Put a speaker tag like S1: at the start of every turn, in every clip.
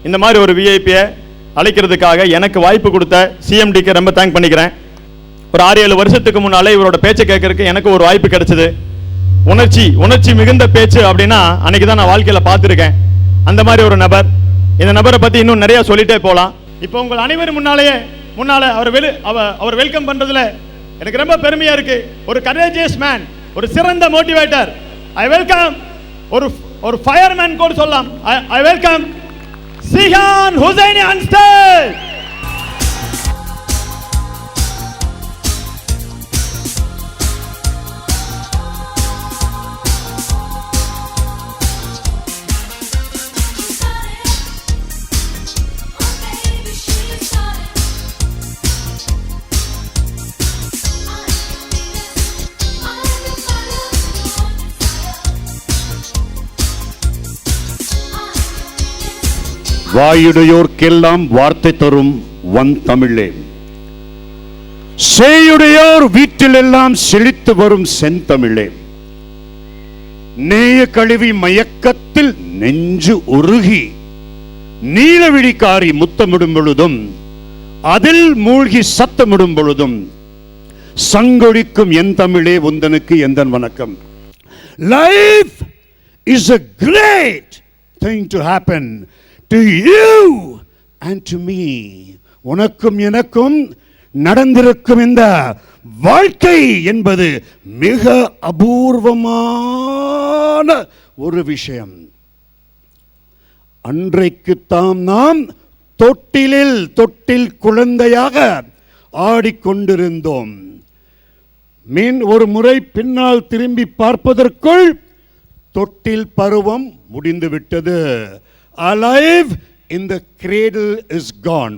S1: இந்த மாதிரி ஒரு விஐபியை அழைக்கிறதுக்காக எனக்கு வாய்ப்பு கொடுத்த சிஎம்டிக்கு ரொம்ப தேங்க் பண்ணிக்கிறேன். ஒரு 6-7 வருஷத்துக்கு முன்னாலே இவரோட பேச்சை கேட்கறதுக்கு எனக்கு ஒரு வாய்ப்பு கிடைச்சது. உணர்ச்சி மிகுந்த பேச்சு அப்படின்னா அன்னைக்கு தான் நான் வாழ்க்கையில் பார்த்துருக்கேன். அந்த மாதிரி ஒரு நபர். இந்த நபரை பற்றி இன்னும் நிறைய சொல்லிட்டே போகலாம். இப்போ உங்கள் அனைவரும் முன்னால அவர் வெல்கம் பண்ணுறதுல எனக்கு ரொம்ப பெருமையாக இருக்கு. ஒரு கரேஜியஸ் மேன், ஒரு சிறந்த மோட்டிவேட்டர். ஐ வெல்கம் ஒரு ஃபயர்மேன் கூட சொல்லலாம். I welcome Shihan Hussaini on stage.
S2: வாயுடையோர்க்கெல்லாம் வார்த்தை தரும் வன் தமிழே, சேயுடையோர் வீட்டிலெல்லாம் செழித்து வரும் செந்தமிழே, நேய கழுவி மயக்கத்தில் நெஞ்சு உருகி நீலவிழிக்காரி முத்தமிடும் பொழுதும் அதில் மூழ்கி சத்தமிடும் பொழுதும் சங்கொழிக்கும் என் தமிழே உந்தனுக்கு எந்தன் வணக்கம். Life is a great thing to happen to you and to me. உனக்கும் எனக்கும் நடந்திருக்கும் இந்த வாழ்க்கை என்பது மிக அபூர்வமான ஒரு விஷயம். அன்றைக்குத்தான் நாம் தொட்டில் குழந்தையாக ஆடிக்கொண்டிருந்தோம். ஒரு முறை பின்னால் திரும்பி பார்ப்பதற்குள் தொட்டில் பருவம் முடிந்துவிட்டது. Alive in the cradle is gone.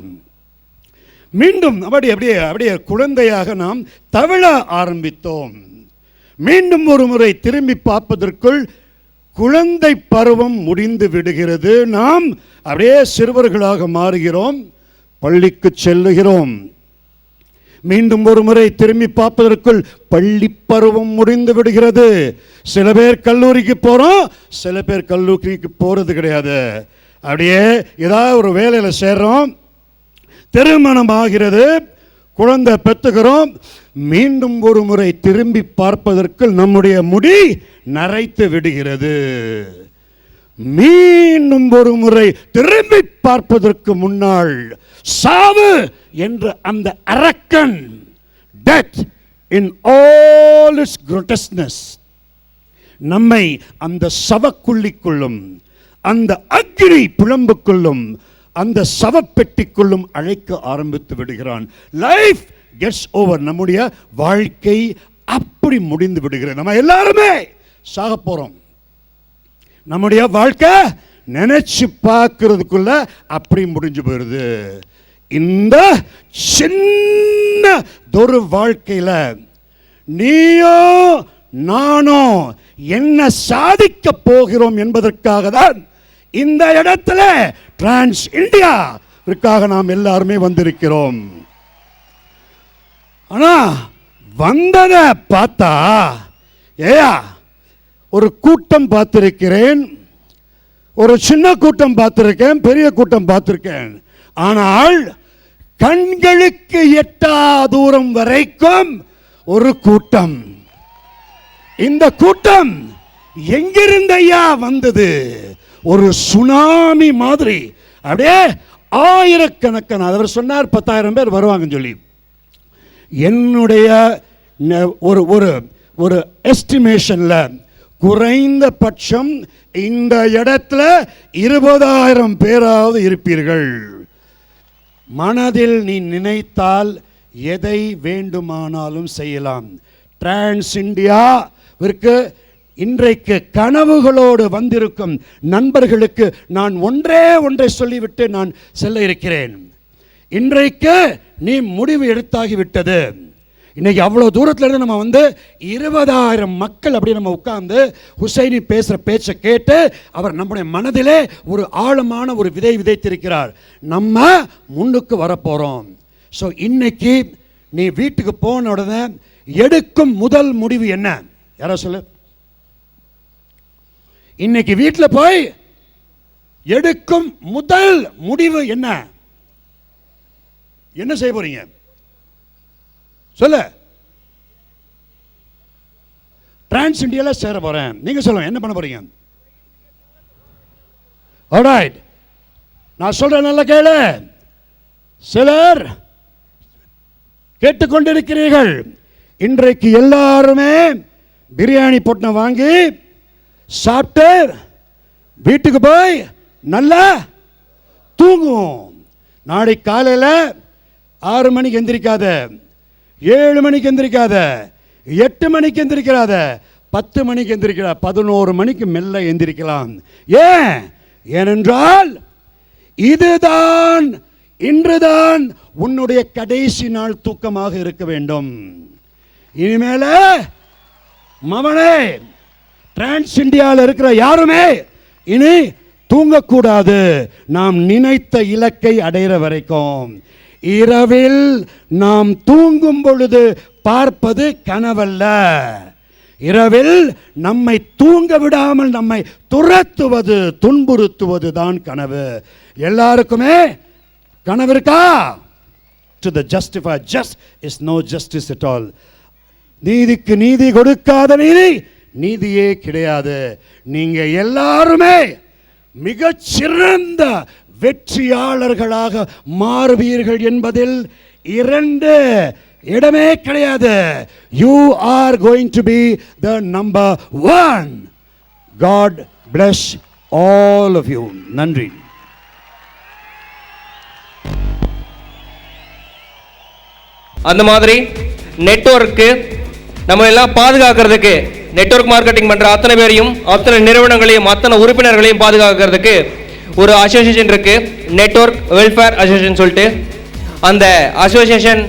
S2: மீண்டும் அப்படியே குழந்தையாக நாம் தவழ ஆரம்பித்தோம். மீண்டும் ஒரு முறை திரும்பி பார்ப்பதற்குள் குழந்தை பருவம் முடிந்து விடுகிறது. நாம் அப்படியே சிறுவர்களாக மாறுகிறோம், பள்ளிக்கு செல்லுகிறோம். மீண்டும் ஒரு முறை திரும்பி பார்ப்பதற்குள் பள்ளி பருவம் முடிந்து விடுகிறது. சில பேர் கல்லூரிக்கு போறோம், சில பேர் கல்லூரிக்கு போறது கிடையாது. அப்படியே ஏதாவது ஒரு வேலையில் சேர்றோம், திருமணம் ஆகிறது, குழந்தை பெற்றுகிறோம். மீண்டும் ஒரு முறை திரும்பி பார்ப்பதற்குள் நம்முடைய முடி நரைத்து விடுகிறது. மீண்டும் ஒரு முறை திரும்பி பார்ப்பதற்கு முன்னால் சாவு என்ற அந்த அரக்கன், death in all its grotesqueness, நம்மை அந்த சவக்குள்ளிக்குள்ளும் அந்த அக்னி புலம்புக்குள்ளும் அந்த சவப்பெட்டிக்குள்ளும் அழைக்க ஆரம்பித்து விடுகிறான். Life gets over. நம்முடைய வாழ்க்கை அப்படி முடிந்து விடுகிறது. நம்ம எல்லாருமே சாக போறோம். நம்முடைய வாழ்க்கை நினைச்சு பார்க்கிறதுக்குள்ள அப்படி முடிஞ்சு போயிருது. இந்த சின்ன ஒரு வாழ்க்கையில நீயோ நானோ என்ன சாதிக்க போகிறோம் என்பதற்காக தான் இந்த இடத்துல டிரான்ஸ் இந்தியாவிற்காக நாம் எல்லாருமே வந்திருக்கிறோம். ஆனா வந்ததை பார்த்தா ஒரு கூட்டம் பார்த்திருக்கிறேன், ஒரு சின்ன கூட்டம் பார்த்திருக்கேன், பெரிய கூட்டம் பார்த்திருக்கேன். ஆனால் கண்களுக்கு எட்டா தூரம் வரைக்கும் ஒரு கூட்டம். இந்த கூட்டம் எங்கிருந்தையா வந்தது? ஒரு சுனாமி மாதிரி அப்படியே ஆயிரக்கணக்கான, அவர் சொன்னார் 10,000 பேர் வருவாங்கன்னு சொல்லி. என்னுடைய ஒரு எஸ்டிமேஷன்ல குறைந்தபட்சம் இந்த இடத்துல 20,000 பேராவது இருப்பீர்கள். மனதில் நீ நினைத்தால் எதை வேண்டுமானாலும் செய்யலாம். டிரான்ஸ் இந்தியாவிற்கு இன்றைக்கு கனவுகளோடு வந்திருக்கும் நண்பர்களுக்கு நான் ஒன்றை சொல்லிவிட்டு நான் செல்ல இருக்கிறேன். இன்றைக்கு நீ முடிவு எடுத்தாகிவிட்டது. இன்னைக்கு அவ்வளோ தூரத்துல இருந்து நம்ம 20,000 மக்கள் அப்படி நம்ம உட்கார்ந்து ஹுசைனி பேசுகிற பேச்சை கேட்டு அவர் நம்முடைய மனதிலே ஒரு ஆழமான ஒரு விதை விதைத்திருக்கிறார். நம்ம முன்னுக்கு வரப்போகிறோம். ஸோ இன்னைக்கு நீ வீட்டுக்கு போன உடனே எடுக்கும் முதல் முடிவு என்ன? யாரோ சொல்லு. இன்னைக்கு வீட்டில் போய் எடுக்கும் முதல் முடிவு என்ன? என்ன செய்ய போறீங்க? சொல்ல. டிரான்ஸ் இந்தியால சேர போறேன். நீங்க சொல்லுங்க, என்ன பண்ண போறீங்க? ஆல்ரைட், நான் சொல்றேன், நல்ல கேளு. சிலர் கேட்டுக்கொண்டிருக்கிறீர்கள். இன்றைக்கு எல்லாருமே பிரியாணி பொட்டணம் வாங்கி சாப்பிட்டு வீட்டுக்கு போய் நல்லா தூங்குவோம். நாளைக்கு காலையில் 6 மணிக்கு எந்திரிக்காத, 7 மணிக்கு எந்திரிக்காத, 8 மணிக்கு எந்திரிக்கிறாத, 10 மணிக்கு எந்திரிக்கிறா, 11 மணிக்கு மெல்ல எந்திரிக்கலாம். ஏனென்றால் இதுதான், இன்றுதான் உன்னுடைய கடைசி நாள் தூக்கமாக இருக்க வேண்டும். இனிமேல மவனே, டிரான்ஸ் இந்தியாவில் இருக்கிற யாருமே இனி தூங்கக்கூடாது. நாம் நினைத்த இலக்கை அடைகிற வரைக்கும். இரவில் நாம் தூங்கும் பொழுது பார்ப்பது கனவல்ல. இரவில் நம்மை தூங்க விடாமல் நம்மை துரத்துவது, துன்புறுத்துவது தான் கனவு. எல்லாருக்குமே கனவு இருக்கா? To the justified just is no justice at all. நீதிக்கு நீதி கொடுக்காத நீதியே கிடையாது. நீங்க எல்லாருமே மிகச்சிறந்த வெற்றியாளர்களாக மாறுவீர்கள் என்பதில் 2 இடமே கிடையாது. You are going to be the number 1. God bless all of you. நன்றி.
S3: அந்த மாதிரி நெட்வொர்க்கு நம்ம எல்லாம் பாதுகாக்கிறதுக்கு, நெட்வொர்க் மார்க்கெட்டிங் பண்ற அத்தனை பேரையும், அத்தனை நிறுவனங்களையும், அத்தனை உறுப்பினர்களையும் பாதுகாக்கிறதுக்கு ஒரு அசோசியேஷன் இருக்கு, நெட்வொர்க் வெல்ஃபேர் அசோசியேஷன் சொல்லிட்டு. அந்த அசோசியேஷன்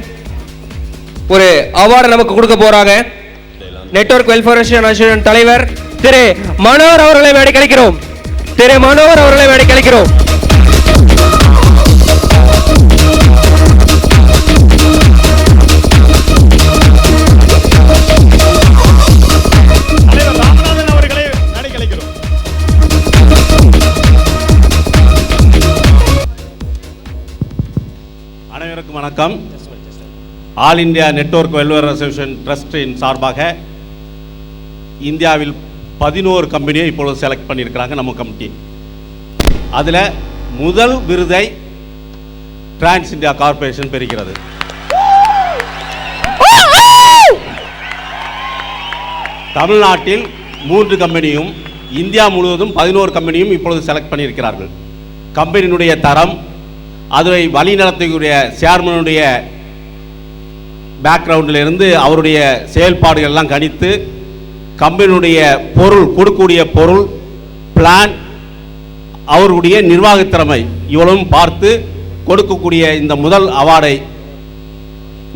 S3: ஒரு அவார்டு நமக்கு கொடுக்க போறாங்க. நெட்வொர்க் வெல்ஃபேர் அசோசியேஷன் தலைவர் திரு மனோகர் அவர்களை மேடை கழிக்கிறோம். திரு மனோகர் அவர்களை மேடை கழிக்கிறோம்.
S4: அனைவருக்கும் வணக்கம். All India Network Welfare Association ட்ரஸ்டின் சார்பாக இந்தியாவில் 11 கம்பெனியை இப்பொழுது செலக்ட் பண்ணியிருக்கிறாங்க நம்ம கமிட்டி. அதில் முதல் விருதை டிரான்ஸ் இந்தியா கார்பரேஷன் பெறுகிறது. தமிழ்நாட்டில் 3 கம்பெனியும், இந்தியா முழுவதும் 11 கம்பெனியும் இப்பொழுது செலக்ட் பண்ணியிருக்கிறார்கள். கம்பெனியினுடைய தரம், அதை வழிநடத்தக்கூடிய சேர்மனுடைய பேக்ரவுண்டிலிருந்து அவருடைய செயல்பாடுகள் எல்லாம் கணித்து, கம்பெனியுடைய பொருள், கொடுக்கக்கூடிய பொருள், பிளான், அவருடைய நிர்வாகத்திறமை இவ்வளவும் பார்த்து கொடுக்கக்கூடிய இந்த முதல் அவார்டை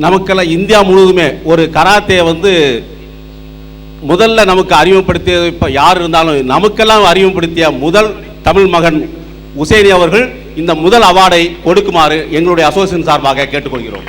S4: நமக்கெல்லாம் இந்தியா முழுவதுமே ஒரு கராத்தே முதல்ல நமக்கு அறிமுகப்படுத்திய, இப்போ யார் இருந்தாலும் நமக்கெல்லாம் அறிமுகப்படுத்திய முதல் தமிழ் மகன் உசேனி அவர்கள் இந்த முதல் அவார்டை கொடுக்குமாறு எங்களுடைய அசோசியேஷன் சார்பாக கேட்டுக்கொள்கிறோம்.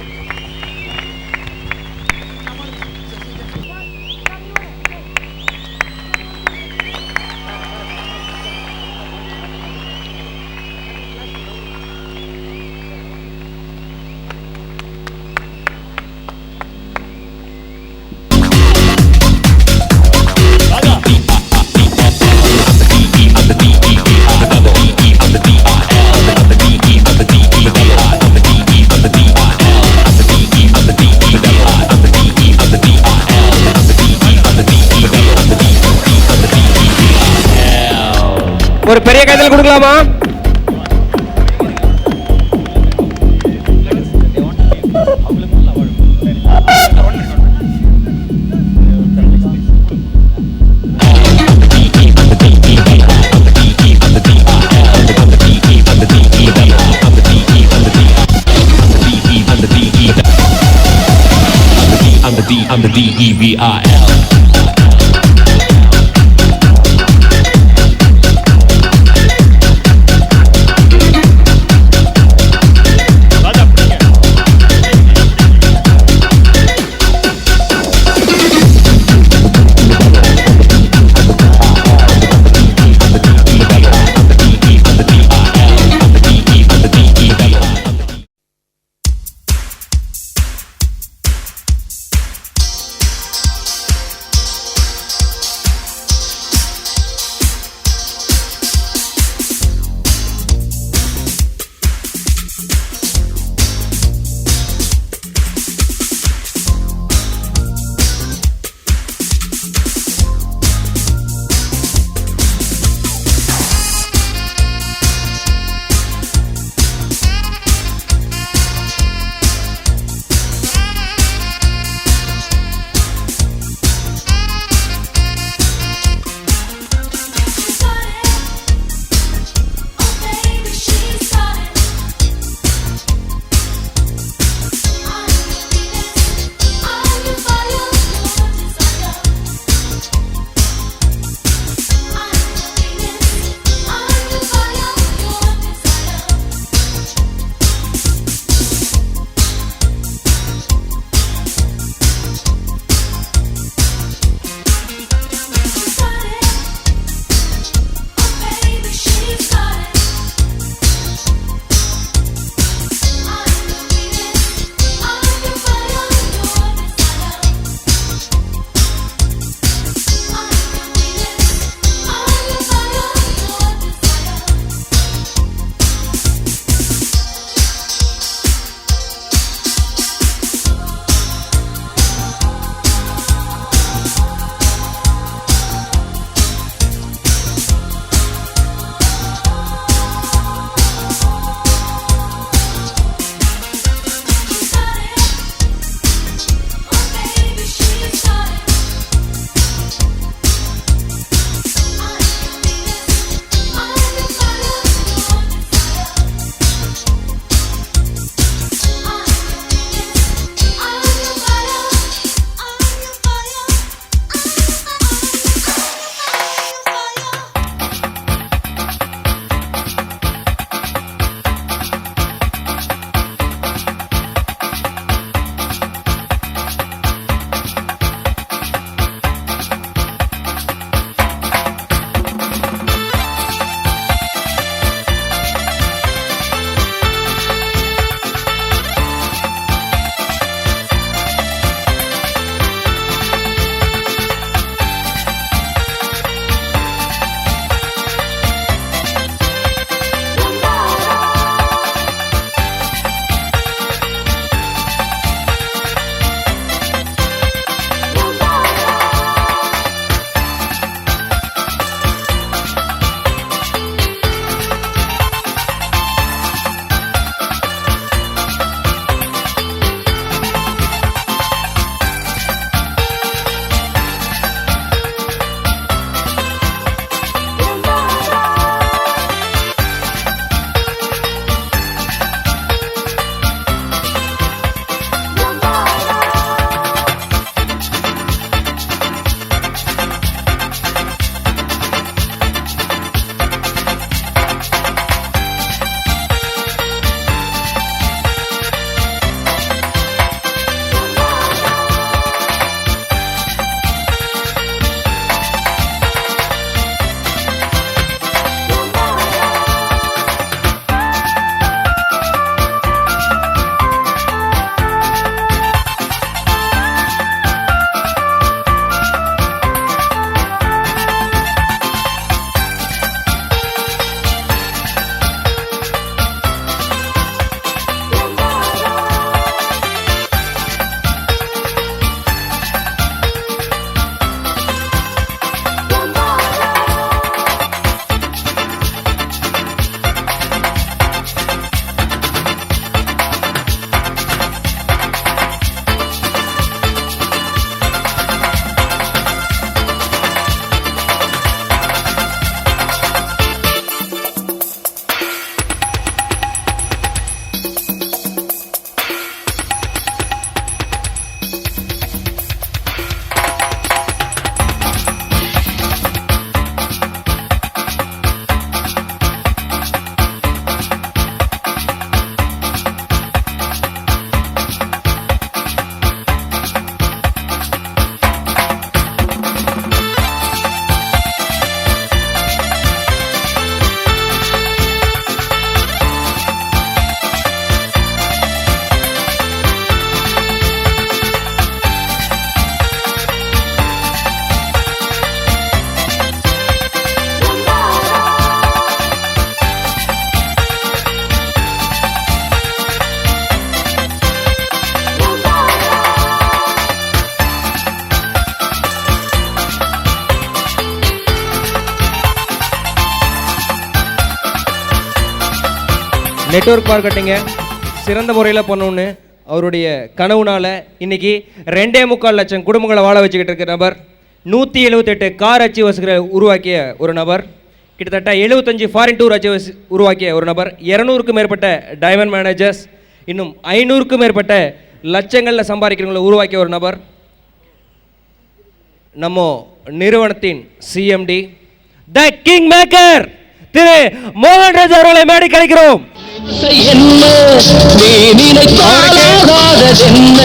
S3: ஒரு பெரிய கைதல் கொடுக்கலாமா?
S5: I'm the DEVIL. I'm the
S3: network மார்க்கெட்டிங்கை சிறந்த முறையில் பண்ணணுன்னு அவருடைய கனவுனால் இன்றைக்கி 2.25 லட்சம் குடும்பங்களை வாழ வச்சுக்கிட்டு இருக்கிற நபர், 178 கார் அச்சீவர்ஸ்களை உருவாக்கிய ஒரு நபர், கிட்டத்தட்ட 75 ஃபாரின் டூர் அச்சீவர்ஸ் உருவாக்கிய ஒரு நபர், 200க்கும் மேற்பட்ட டைமண்ட் மேனேஜர்ஸ், இன்னும் 500க்கும் மேற்பட்ட லட்சங்களில் சம்பாதிக்கிறவங்களை உருவாக்கிய ஒரு நபர், நம்ம நிறுவனத்தின் சிஎம்டி த கிங் மேக்கர் திரு மோகன்ராஜ் அவர்களை மேடை கிடைக்கிறோம்.
S6: என்ன நீ நினைக்காததென்ன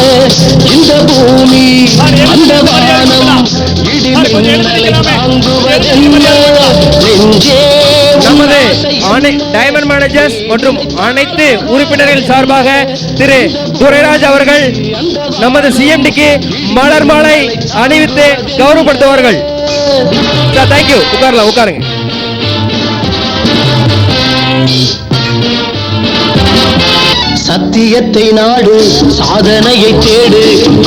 S6: இந்த பூமி அந்த வானம் இடிமின்னலை தாங்குவதென்ன நெஞ்சே
S3: நமது டைமண்ட் மேனேஜர்ஸ் மற்றும் அனைத்து உறுப்பினர்கள் சார்பாக திரு துரைராஜ் அவர்கள் நமது சிஎம்டிக்கு மலர் மாலை அணிவித்து கௌரவப்படுத்துவார்கள். தேங்க்யூ. உட்காருங்க.
S6: சத்தியத்தை நாடு, சாதனையை தேடு,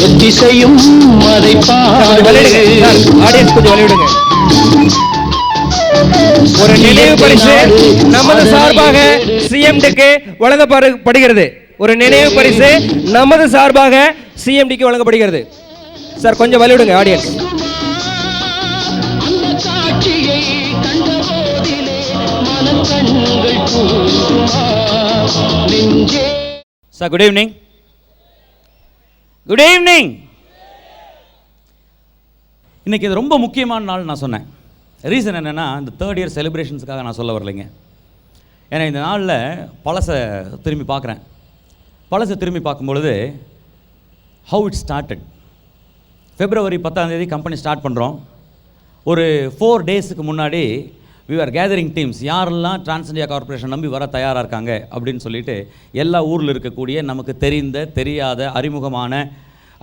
S6: எத்திசையும் அதை பாடு.
S3: ஒரு நினைவு பரிசு நமது சார்பாக சிஎம்டிக்கு வழங்கப்படுகிறது. ஒரு நினைவு பரிசு நமது சார்பாக சிஎம்டிக்கு வழங்கப்படுகிறது. சார் கொஞ்சம் வலிவிடுங்க ஆடியன்ஸ்.
S6: அந்த காட்சியை கண்ட போதிலே மனக்கண்கள் பூமா நெஞ்சே.
S7: Sir good evening. Good evening. இன்னைக்கு இது ரொம்ப முக்கியமான நாள் நான் சொன்னேன். ரீசன் என்னென்னா, இந்த 3rd இயர் செலிப்ரேஷன்ஸுக்காக நான் சொல்ல வரலைங்க. ஏன்னா இந்த நாளில் பழசை திரும்பி பார்க்குறேன். பழசை திரும்பி பார்க்கும்பொழுது how it started. February 10 company start பண்ணுறோம். ஒரு 4 டேஸுக்கு முன்னாடி we were gathering teams. யாரெல்லாம் டிரான்ஸ் இந்தியா கார்ப்பரேஷன் நம்பி வர தயாராக இருக்காங்க அப்படின்னு சொல்லிட்டு எல்லா ஊரில் இருக்கக்கூடிய நமக்கு தெரியாத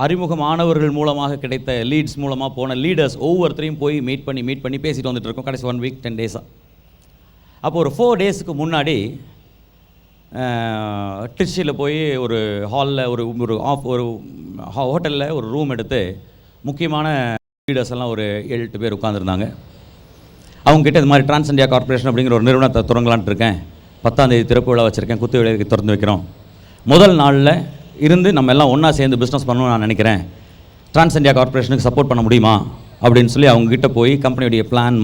S7: அறிமுகமானவர்கள் மூலமாக கிடைத்த லீட்ஸ் மூலமாக போன லீடர்ஸ் ஒவ்வொருத்தரையும் போய் மீட் பண்ணி பேசிட்டு வந்துட்டு இருக்கோம். கடைசி 1 week 10 days. அப்போ ஒரு 4 டேஸுக்கு முன்னாடி திருச்சியில் போய் ஒரு ஹாலில் ஒரு ஹோட்டலில் ஒரு ரூம் எடுத்து முக்கியமான லீடர்ஸ் எல்லாம் ஒரு 7-8 பேர் உட்காந்துருந்தாங்க. அவங்ககிட்ட இது மாதிரி டிரான்ஸ் இந்தியா கார்ப்பரேஷன் அப்படிங்கிற ஒரு நிறுவனத்தை தொடங்கலான்ட்டு இருக்கேன், 10ஆம் தேதி திறப்பு விழா வச்சுருக்கேன், குத்து விலைக்கு திறந்து வைக்கிறோம், முதல் நாளில் இருந்து நம்ம எல்லாம் ஒன்றா சேர்ந்து பிஸ்னஸ் பண்ணணும்னு நான் நினைக்கிறேன், டிரான்ஸ் இந்தியா கார்ப்பரேஷனுக்கு சப்போர்ட் பண்ண முடியுமா அப்படின்னு சொல்லி அவங்ககிட்ட போய் கம்பெனியுடைய பிளான்,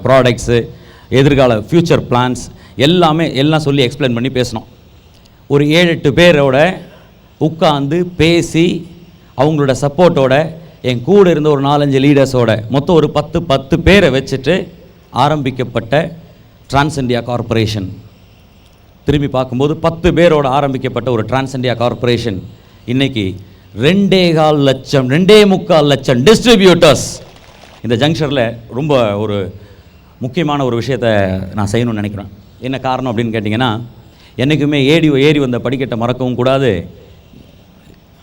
S7: ப்ராடக்ட்ஸு, எதிர்கால ஃப்யூச்சர் பிளான்ஸ் எல்லாம் சொல்லி எக்ஸ்பிளைன் பண்ணி பேசினோம். ஒரு 7-8 பேரோட உட்காந்து பேசி அவங்களோட சப்போர்ட்டோட என் கூட இருந்த ஒரு 4-5 லீடர்ஸோட மொத்தம் ஒரு 10 பேரை வச்சுட்டு ஆரம்பிக்கப்பட்ட டிரான்ஸ் இந்தியா கார்ப்பரேஷன். திரும்பி பார்க்கும்போது 10 பேரோட ஆரம்பிக்கப்பட்ட ஒரு டிரான்ஸ் இந்தியா கார்ப்பரேஷன் இன்றைக்கி 2.25 லட்சம் டிஸ்ட்ரிபியூட்டர்ஸ். இந்த ஜங்ஷனில் ரொம்ப ஒரு முக்கியமான ஒரு விஷயத்தை நான் செய்யணும்னு நினைக்கிறேன். என்ன காரணம் அப்படின்னு கேட்டிங்கன்னா, என்றைக்குமே ஏறி வந்த படிக்கட்டை மறக்கவும் கூடாது.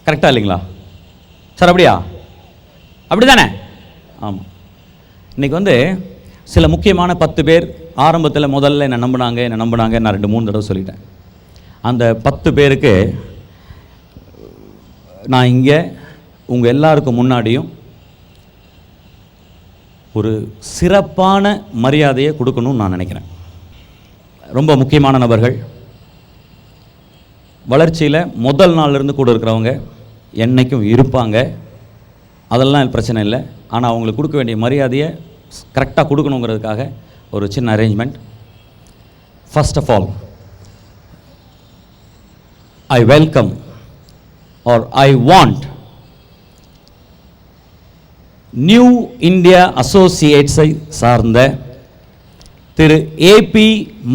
S7: கரெக்டாக இல்லைங்களா சார்? அப்படியா? அப்படி தானே? ஆமாம். இன்றைக்கி சில முக்கியமான 10 பேர் ஆரம்பத்தில் முதல்ல என்னை நம்பினாங்க நான் 2-3 தடவை சொல்லிட்டேன். அந்த 10 பேருக்கு நான் இங்கே உங்கள் எல்லாருக்கும் முன்னாடியும் ஒரு சிறப்பான மரியாதையை கொடுக்கணும்னு நான் நினைக்கிறேன். ரொம்ப முக்கியமான நபர்கள், வளர்ச்சியில் முதல் நாள்லேருந்து கூட இருக்கிறவங்க என்றைக்கும் இருப்பாங்க, அதெல்லாம் பிரச்சனை இல்லை. ஆனால் அவங்களுக்கு கொடுக்க வேண்டிய மரியாதையை கரெக்டாக கொடுக்கணுங்கிறதுக்காக ஒரு சின்ன arrangement. First of all I welcome or I want New India அசோசியேட்ஸை சார்ந்த திரு ஏபி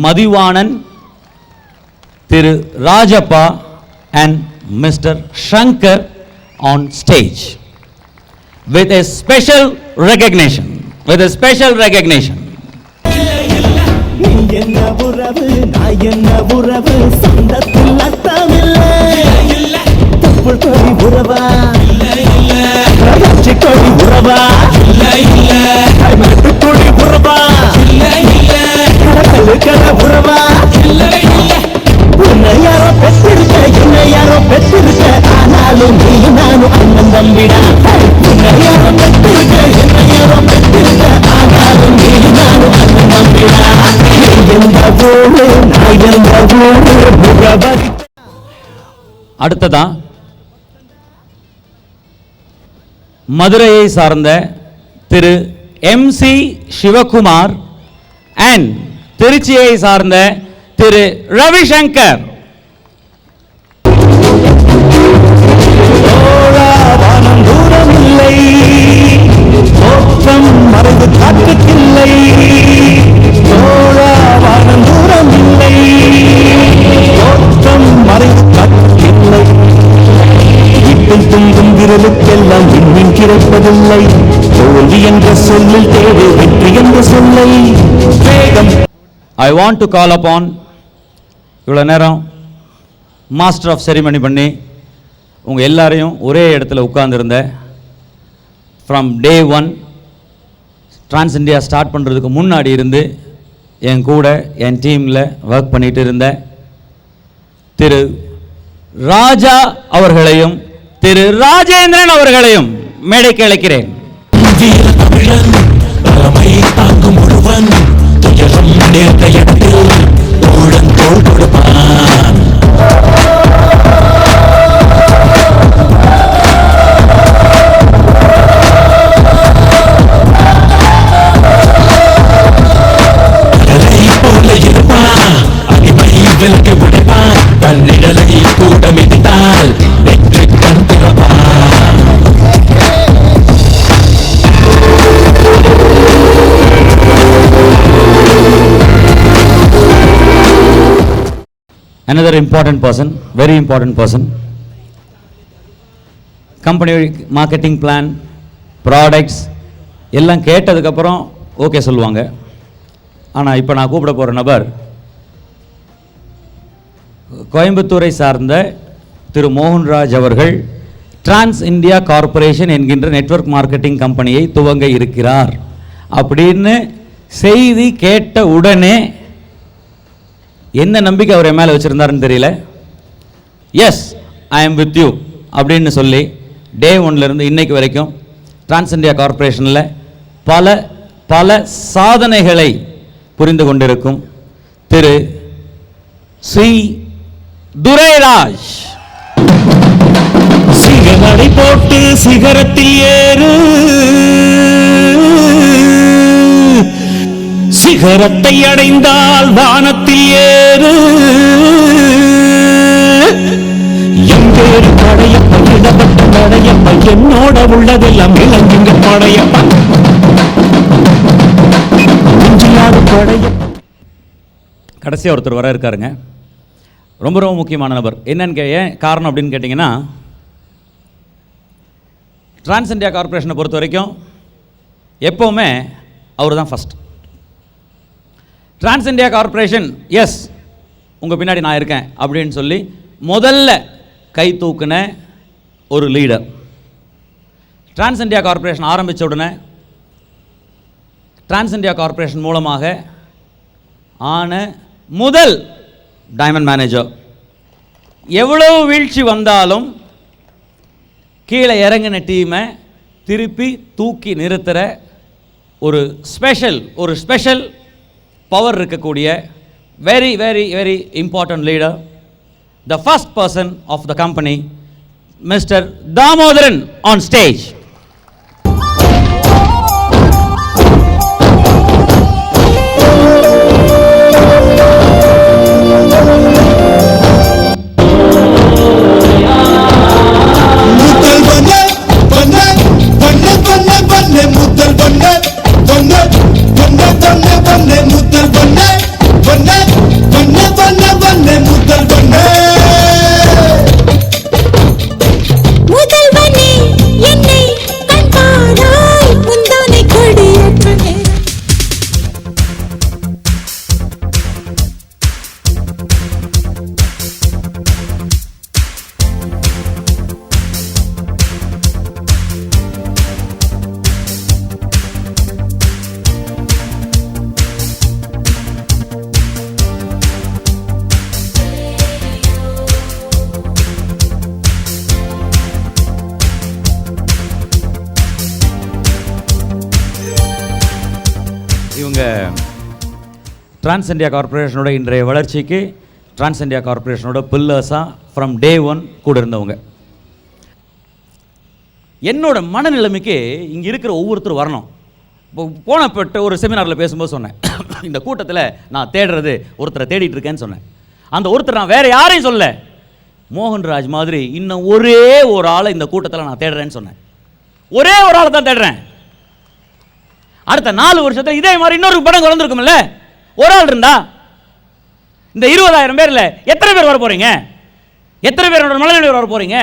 S7: மதிவாணன், திரு Rajappa and Mr. Shankar on stage with a special recognition.
S8: நீ என்ன உறவு நான் என்ன உறவு, சொந்தத்தில் அர்த்தமில்லை. தொப்புள் கொடி உறவா, ரகச்சி கொடி உறவா, கொடி உறவா, கடற்கரை உறவா, உன்னை யாரோ பெற்றிருக்க என்னை யாரோ பெற்றிருக்க, ஆனாலும் நீ நானும் அண்ணன் தம்பிடா. உன்னை யாரோ பெற்றிருக்க என்னை யாரோ பெற்றிருக்க, ஆனாலும் நீ நானும் அண்ணன் தம்பிடா.
S7: அடுத்ததா மதுரையை சார்ந்த திரு MC சிவகுமார் அண்ட் திருச்சியை சார்ந்த திரு ரவிசங்கர்.
S8: வானம் தூரம் இல்லை, தோற்றம் மறைந்து காட்டுக்கில்லை. வானம் தூரம் இல்லை, தோற்றம் மறைந்து காட்டுக்கில்லை. வீட்டில் துங்கும் விரலுக்கெல்லாம் விண்மீன் கிடைப்பதில்லை. தோல்வி என்ற சொல்லில் தேவை வெற்றி என்ற சொல்லை. வேகம்.
S7: I want to call upon, இவ்வளோ நேரம் மாஸ்டர் ஆஃப் செரிமனி பண்ணி உங்கள் எல்லாரையும் ஒரே இடத்துல உட்கார்ந்துருந்த, from day 1 Trans India start பண்ணுறதுக்கு முன்னாடி இருந்து என் கூட என் டீமில் ஒர்க் பண்ணிட்டு இருந்த திரு ராஜா அவர்களையும் திரு ராஜேந்திரன் அவர்களையும் மேடைக்கு அழைக்கிறேன். another important person, very important person. Company marketing plan, products எல்லாம் கேட்டதுக்கப்புறம் ஓகே சொல்லுவாங்க. ஆனால் இப்போ நான் கூப்பிட போகிற நபர் கோயம்புத்தூரை சார்ந்த திரு மோகன்ராஜ் அவர்கள் டிரான்ஸ் இந்தியா கார்ப்பரேஷன் என்கின்ற நெட்வொர்க் மார்க்கெட்டிங் கம்பெனியை துவங்க இருக்கிறார் அப்படின்னு செய்தி கேட்ட உடனே என்ன நம்பிக்கை அவர் என் மேலே வச்சுருந்தாருன்னு தெரியல. Yes, I am with you அப்படின்னு சொல்லி டே ஒன்லேருந்து இன்னைக்கு வரைக்கும் டிரான்ஸ் இந்தியா கார்ப்பரேஷனில் பல பல சாதனைகளை புரிந்து கொண்டிருக்கும் திரு ஸ்ரீ துரைராஜ்.
S8: சிகரடை போட்டு சிகரத்தில் ஏறு, சிகரத்தை அடைந்தால் வானத்தில் ஏறு. எங்கேறு படையப்ப, இடப்பட்ட படையப்ப, என்னோட உள்ளதெல்லாம் இளங்குங்க படையப்ப, படையப்ப.
S7: கடைசியாக ஒருத்தர் வர இருக்காருங்க, ரொம்ப ரொம்ப முக்கியமான நபர். என்னன்னு ஏன் காரணம் அப்படின்னு கேட்டிங்கன்னா, டிரான்ஸ் இந்தியா கார்ப்பரேஷனை பொறுத்த வரைக்கும் எப்போவுமே அவர் தான் ஃபஸ்ட். டிரான்ஸ் இந்தியா கார்ப்பரேஷன் எஸ் உங்கள் பின்னாடி நான் இருக்கேன் அப்படின்னு சொல்லி முதல்ல கை தூக்குன ஒரு லீடர். டிரான்ஸ் இந்தியா கார்ப்பரேஷன் ஆரம்பித்த உடனே டிரான்ஸ் இந்தியா கார்ப்பரேஷன் மூலமாக ஆன முதல் டைமண்ட் மேனேஜர். எவ்வளவு வீழ்ச்சி வந்தாலும் கீழே இறங்கின டீமை திருப்பி தூக்கி நிறுத்துகிற ஒரு ஸ்பெஷல் பவர் இருக்கக்கூடிய very very very important leader, the first person of the company, mister Damodaran on stage. இவங்க டிரான்ஸ் இந்தியா கார்ப்பரேஷனோட இன்றைய வளர்ச்சிக்கு டிரான்ஸ் இந்தியா கார்ப்பரேஷனோட பில்லர்ஸாக ஃப்ரம் டே ஒன் கூட இருந்தவங்க. என்னோட மனநிலைமைக்கு இங்கே இருக்கிற ஒவ்வொருத்தரும் வரணும். இப்போ போனப்பட்ட ஒரு செமினாரில் பேசும்போது சொன்னேன், இந்த கூட்டத்தில் நான் தேடுறது ஒருத்தரை தேடிட்டு இருக்கேன்னு சொன்னேன். அந்த ஒருத்தர் நான் வேறு யாரையும் சொல்ல, மோகன்ராஜ் மாதிரி இன்னும் ஒரே ஒரு ஆளை இந்த கூட்டத்தில் நான் தேடுறேன்னு சொன்னேன். ஒரே ஒரு ஆளை தான் தேடுறேன். அடுத்த 4 வருஷத்தில் இதே மாதிரி இன்னொரு படம் வளர்ந்துருக்கும்ல. ஒரு ஆள் இருந்தா இந்த 20,000 பேர்ல எத்தனை பேர் வர போறீங்க? எத்தனை பேரோட மனநிலை வர போறீங்க?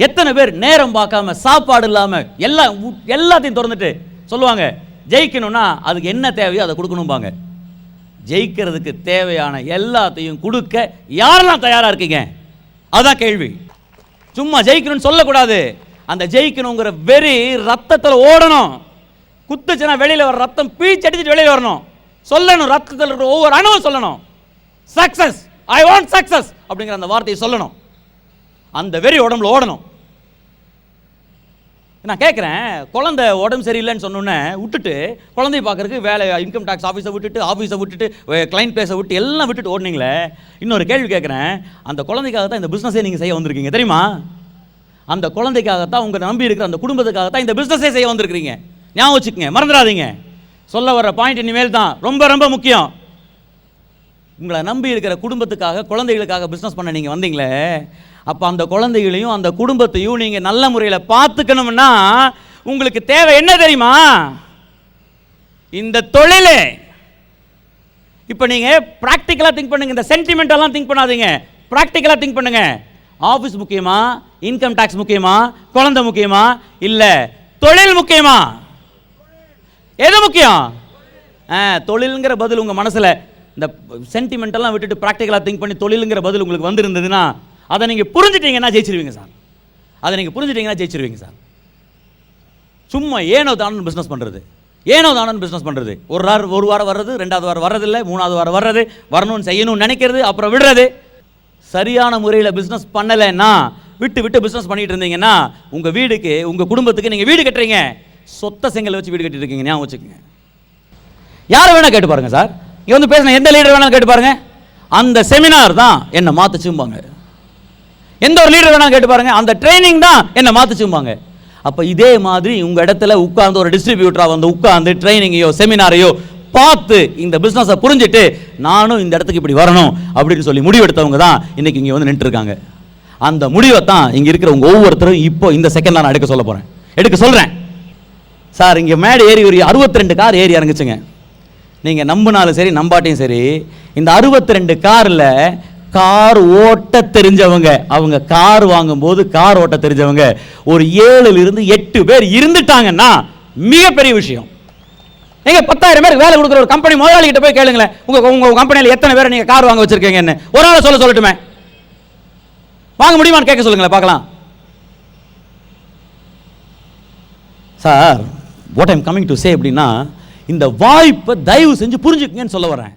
S7: எத்தனை பேர் நேரம் பார்க்காம சாப்பாடு இல்லாம எல்லாத்தையும் திறந்துட்டு சொல்லுவாங்க ஜெயிக்கணும்னா அதுக்கு என்ன தேவையோ அதை கொடுக்கணும்பாங்க. ஜெயிக்கிறதுக்கு தேவையான எல்லாத்தையும் கொடுக்க யாரெல்லாம் தயாரா இருக்கீங்க? அதுதான் கேள்வி. சும்மா ஜெயிக்கணும்னு சொல்லக்கூடாது. அந்த ஜெயிக்கணுங்கிற வெறி ரத்தத்தில் ஓடணும். குத்துச்சுனா வெளியில் வர ரத்தம் பீச்சு அடிச்சுட்டு வெளியில் வரணும். சொல்லணும், ரத்தத்தில் இருக்கிற ஒவ்வொரு அணுவும் சொல்லணும். சக்சஸ், ஐ வாண்ட் சக்சஸ் அப்படிங்கிற அந்த வார்த்தையை சொல்லணும். அந்த வெறி உடம்புல ஓடணும். நான் கேட்குறேன், குழந்தை உடம்பு சரியில்லைன்னு சொன்னோன்னே விட்டுட்டு குழந்தைய பார்க்கறதுக்கு வேலை, இன்கம் டேக்ஸ் ஆஃபீஸை விட்டுட்டு கிளைண்ட் பிளேஸை விட்டு எல்லாம் விட்டுட்டு ஓடுனீங்களே. இன்னொரு கேள்வி கேட்குறேன், அந்த குழந்தைக்காக தான் இந்த பிஸ்னஸே நீங்கள் செய்ய வந்திருக்கீங்க தெரியுமா? அந்த குழந்தைக்காகத்தான் உங்கள் நம்பி இருக்கிற அந்த குடும்பத்துக்காகத்தான் இந்த பிஸ்னஸே செய்ய வந்திருக்கிறீங்க. ஞாபகம் வச்சுக்கங்க, மறந்துடாதீங்க. சொல்ல வர பாயிண்ட் இனிமேல் தான் ரொம்ப ரொம்ப முக்கியம். உங்களை நம்பி இருக்கிற குடும்பத்துக்காக குழந்தைகளுக்காக பிஸ்னஸ் பண்ண நீங்கள் வந்தீங்களே, அப்போ அந்த குழந்தைகளையும் அந்த குடும்பத்தையும் நீங்கள் நல்ல முறையில் பார்த்துக்கணும்னா உங்களுக்கு தேவை என்ன தெரியுமா? இந்த தொழில். இப்போ நீங்கள் ப்ராக்டிக்கலாக திங்க் பண்ணுங்க, இந்த சென்டிமெண்டெல்லாம் திங்க் பண்ணாதீங்க, ப்ராக்டிக்கலாக திங்க் பண்ணுங்க. ஆஃபீஸ் முக்கியமா, இன்கம் டேக்ஸ் முக்கியமா, குழந்தை முக்கியமா, இல்லை தொழில் முக்கியமா? எது முக்கியம்? தொழிலுங்கிற பதில் உங்கள் மனசில் இந்த சென்டிமெண்டெல்லாம் விட்டுட்டு ப்ராக்டிக்கலாக திங்க் பண்ணி தொழிலுங்கிற பதில் உங்களுக்கு வந்திருந்ததுன்னா அதை நீங்கள் புரிஞ்சுட்டீங்கன்னா ஜெயிச்சிருவீங்க சார். அதை நீங்கள் புரிஞ்சுட்டீங்கன்னா ஜெயிச்சிருவீங்க சார். சும்மா ஏனோ தானு பிஸ்னஸ் பண்ணுறது, ஏனோ தானு பிஸ்னஸ் பண்ணுறது, ஒரு வாரம் வர்றது, 2வது வாரம் வர்றதில்லை, 3வது வாரம் வர்றது, வரணும்னு செய்யணும்னு நினைக்கிறது, அப்புறம் விடுறது. சரியான முறையில் பிஸ்னஸ் பண்ணலைன்னா விட்டு பிஸ்னஸ் பண்ணிட்டு இருந்தீங்கன்னா உங்கள் வீடுக்கு, உங்கள் குடும்பத்துக்கு நீங்கள் வீடு கட்டுறீங்க, சொத்தை செங்கல் வச்சு வீடு கட்டிட்டு இருக்கீங்க. ஞாபகம் வச்சுக்கோங்க. யாரை வேணால் கேட்டு பாருங்க சார், இங்கே வந்து பேசின எந்த லீடர் வேணாலும் கேட்டு பாருங்க, அந்த செமினார் தான் என்னை மாற்றுச்சும்பாங்க. எந்த ஒரு லீடர் வேணாலும் கேட்டு பாருங்க, அந்த ட்ரைனிங் தான் என்னை மாற்றுச்சும்பாங்க. அப்போ இதே மாதிரி உங்கள் இடத்துல உட்கார்ந்து ஒரு டிஸ்ட்ரிபியூட்டராக வந்து உட்கார்ந்து ட்ரைனிங்கையோ செமினாரையோ பார்த்து இந்த பிஸ்னஸை புரிஞ்சுட்டு நானும் இந்த இடத்துக்கு இப்படி வரணும் அப்படின்னு சொல்லி முடிவெடுத்தவங்க தான் இன்னைக்கு இங்கே வந்து நின்றுருக்காங்க. அந்த முடிவை தான் இங்கே இருக்கிற உங்கள் ஒவ்வொருத்தரும் இப்போ இந்த செகண்டில் நான் எடுக்க சொல்கிறேன் சார். இங்கே மேடை ஏறி ஒரு 62 கார் ஏறி இறங்குச்சுங்க. நீங்கள் நம்பினாலும் சரி நம்பாட்டையும் சரி, இந்த 62 காரில் கார் ஓட்ட தெரிஞ்சவங்க, அவங்க கார் வாங்கும்போது கார் ஓட்ட தெரிஞ்சவங்க ஒரு 7லிருந்து 8 பேர் இருந்துட்டாங்கன்னா மிகப்பெரிய விஷயம். நீங்க 10,000 பேருக்கு வேலை கொடுக்குற ஒரு கம்பெனி முதலாளி கிட்ட போய் கேளுங்களேன், உங்க கம்பெனியில் எத்தனை பேரை நீங்க கார் வாங்க வச்சிருக்கீங்கன்னு. ஒரு ஆளை சொல்லட்டுமே, வாங்க முடியுமான்னு கேட்க சொல்லுங்களேன் பார்க்கலாம். Sir, what I'm coming to say அப்படின்னா, இந்த வாய்ப்பை தயவு செஞ்சு புரிஞ்சுக்குங்கன்னு சொல்ல வரேன்.